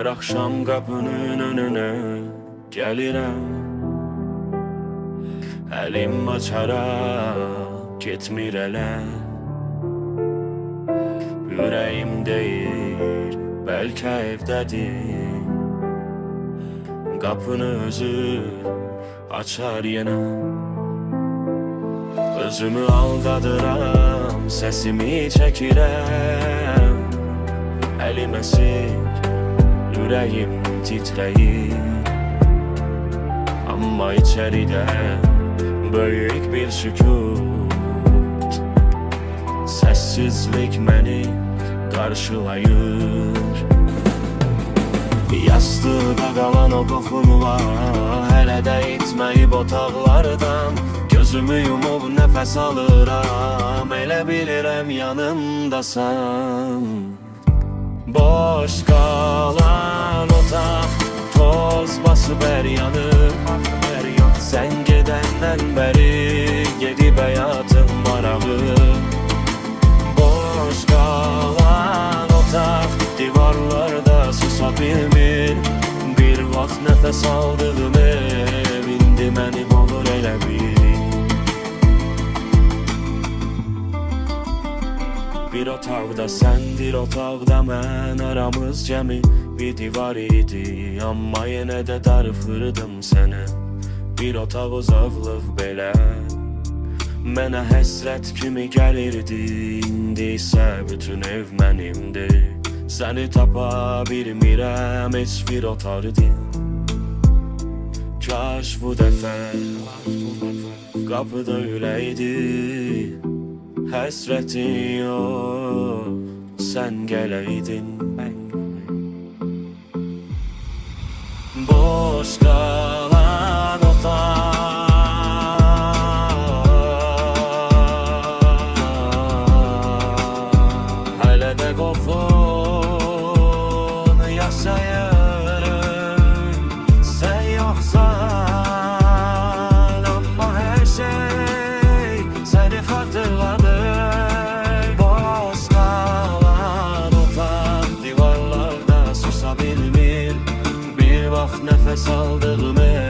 Her akşam kapının önüne gelirəm, əlim açaraq getmir ələ. Ürəyim deyir, bəlkə evdədir, qapını özü açar yenə. Özümü aldadıram, səsimi çəkirəm, əlim əsir, ürəyim titrəyir. Amma içəridə böyük bir sükut, səssizlik məni qarşılayır. Yastıqda qalan o qoxunla hələ də itməyib otaqlardan. Gözümü yumub nəfəs alıram, elə bilirəm yanımdasan. Boş qalan otaq, toz basıb hər yanım. Sən gedəndən bəri gedib həyatın marağı. Boş qalan otaq, divarlarda susa bilmir. Bir vaxt nəfəs aldığım ev indi mənim olur elə bir. Bir otaqda sən, bir otaqda mən, aramız cəmi bir divar idi. Amma yenə də darıxırdım sənə. Bir otaq uzaqlıq belə mənə həsrət kimi gəlirdi. İndi isə bütün ev mənimdir. Səni tapa bilmirəm heç bir otardı. Kaş bu dəfə qapıda ürəydi, həsrətin yox, sən gələydin. Boş qalan otaq, hələ də qorxun yaşayırım. Sən yoxsan, amma hər şey səni xatırladır. Boş qalan otaq, divarlarda susa bilmir. Bir vaxt nəfəs aldığım ev